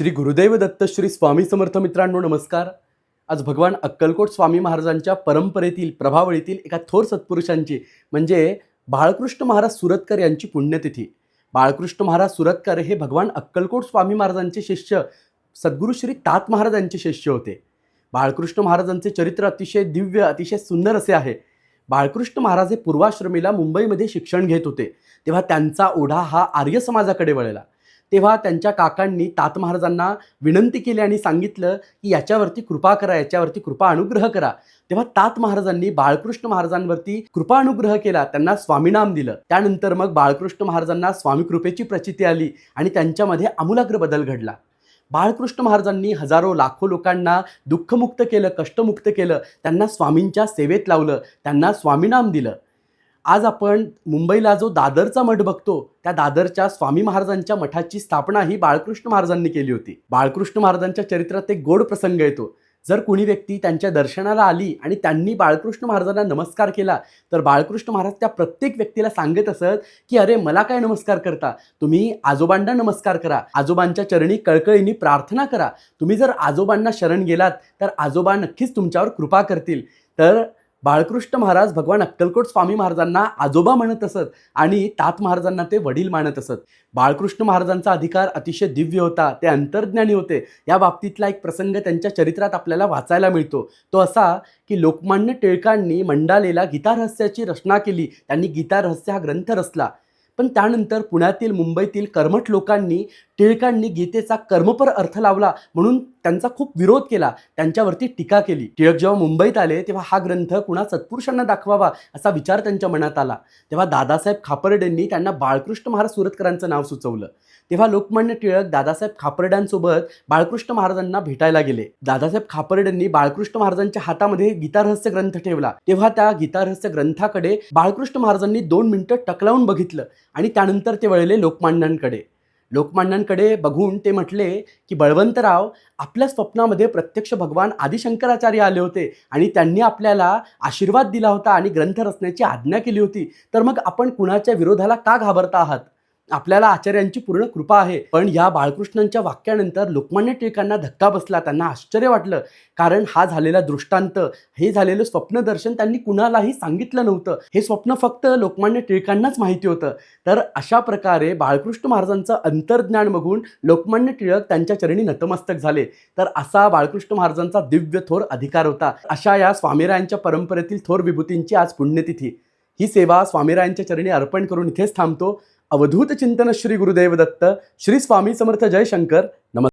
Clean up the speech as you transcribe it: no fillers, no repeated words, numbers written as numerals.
श्री गुरुदेव दत्त श्री स्वामी समर्थ मित्रांनो नमस्कार। आज भगवान अक्कलकोट स्वामी महाराजांच्या परंपरेतील प्रभावळीतील एका थोर सत्पुरुषांची म्हणजे बाळकृष्ण महाराज सुरतकर यांची पुण्यतिथी। बाळकृष्ण महाराज सुरतकर हे भगवान अक्कलकोट स्वामी महाराजांचे शिष्य सद्गुरू श्री तात महाराजांचे शिष्य होते। बाळकृष्ण महाराजांचे चरित्र अतिशय दिव्य अतिशय सुंदर असे आहे। बाळकृष्ण महाराज हे पूर्वाश्रमीला मुंबईमध्ये शिक्षण घेत होते तेव्हा त्यांचा ओढा हा आर्य समाजाकडे वळला। तेव्हा त्यांच्या काकांनी तात महाराजांना विनंती केली आणि सांगितलं की याच्यावरती कृपा करा, याच्यावरती कृपा अनुग्रह करा। तेव्हा तात महाराजांनी बाळकृष्ण महाराजांवरती कृपा अनुग्रह केला, त्यांना स्वामीनाम दिलं। त्यानंतर मग बाळकृष्ण महाराजांना स्वामी कृपेची प्रचिती आली आणि त्यांच्यामध्ये आमूलाग्र बदल घडला। बाळकृष्ण महाराजांनी हजारो लाखो लोकांना दुःखमुक्त केलं, कष्टमुक्त केलं, त्यांना स्वामींच्या सेवेत लावलं, त्यांना स्वामीनाम दिलं। आज आपण मुंबईला जो दादरचा मठ बघतो त्या दादरच्या स्वामी महाराजांच्या मठाची स्थापना ही बाळकृष्ण महाराजांनी केली होती। बाळकृष्ण महाराजांच्या चरित्रात एक गोड प्रसंग येतो। जर कोणी व्यक्ती त्यांच्या दर्शनाला आली आणि त्यांनी बाळकृष्ण महाराजांना नमस्कार केला तर बाळकृष्ण महाराज त्या प्रत्येक व्यक्तीला सांगत असत की अरे मला काय नमस्कार करता, तुम्ही आजोबांना नमस्कार करा, आजोबांच्या चरणी कळकळीने प्रार्थना करा। तुम्ही जर आजोबांना शरण गेलात तर आजोबा नक्कीच तुमच्यावर कृपा करतील। तर बाळकृष्ण महाराज भगवान अक्कलकोट स्वामी महाराजांना आजोबा म्हणत असत आणि तात महाराजांना ते वडील मानत असत। बाळकृष्ण महाराजांचा अधिकार अतिशय दिव्य होता, ते अंतर्ज्ञानी होते। या बाबतीतला एक प्रसंग त्यांच्या चरित्रात आपल्याला वाचायला मिळतो। तो असा की लोकमान्य टिळकांनी मंडालेला गीता रहस्याची रचना केली, त्यांनी गीता रहस्य हा ग्रंथ रचला। पण त्यानंतर पुण्यातील मुंबईतील कर्मठ लोकांनी टिळकांनी गीतेचा कर्मपर अर्थ लावला म्हणून त्यांचा खूप विरोध केला, त्यांच्यावरती टीका केली। टिळक जेव्हा मुंबईत आले तेव्हा हा ग्रंथ कुणा सत्पुरुषांना दाखवावा असा विचार त्यांच्या मनात आला। तेव्हा दादासाहेब खापर्डेंनी त्यांना बाळकृष्ण महाराज सुरतकरांचं नाव सुचवलं। तेव्हा लोकमान्य टिळक दादासाहेब खापर्ड्यांसोबत बाळकृष्ण महाराजांना भेटायला गेले। दादासाहेब खापर्डेंनी बाळकृष्ण महाराजांच्या हातामध्ये गीता रहस्य ग्रंथ ठेवला। तेव्हा त्या गीता रहस्य ग्रंथाकडे बाळकृष्ण महाराजांनी 2 मिनिटं टकलावून बघितलं आणि त्यानंतर ते वळले लोकमान्यांकडे। लोकमान्यांकडे बघून ते म्हटले की बळवंतराव, आपल्या स्वप्नामध्ये प्रत्यक्ष भगवान आदिशंकराचार्य आले होते आणि त्यांनी आपल्याला आशीर्वाद दिला होता आणि ग्रंथ रचण्याची आज्ञा केली होती, तर मग आपण कुणाच्या विरोधाला का घाबरता आहात? आपल्याला आचार्यांची पूर्ण कृपा आहे। पण या बाळकृष्णांच्या वाक्यानंतर लोकमान्य टिळकांना धक्का बसला, त्यांना आश्चर्य वाटलं, कारण हा झालेला दृष्टांत, हे झालेलं स्वप्नदर्शन त्यांनी कुणालाही सांगितलं नव्हतं। हे स्वप्न फक्त लोकमान्य टिळकांनाच माहिती होतं। तर अशा प्रकारे बाळकृष्ण महाराजांचं अंतर्ज्ञान बघून लोकमान्य टिळक त्यांच्या चरणी नतमस्तक झाले। तर असा बाळकृष्ण महाराजांचा दिव्य थोर अधिकार होता। अशा या स्वामीरायांच्या परंपरेतील थोर विभूतींची आज पुण्यतिथी। ही सेवा स्वामीरायांच्या चरणी अर्पण करून इथेच थांबतो। अवधूत चिंतन श्री गुरुदेव दत्त श्री स्वामी समर्थ जय शंकर। नमस्कार।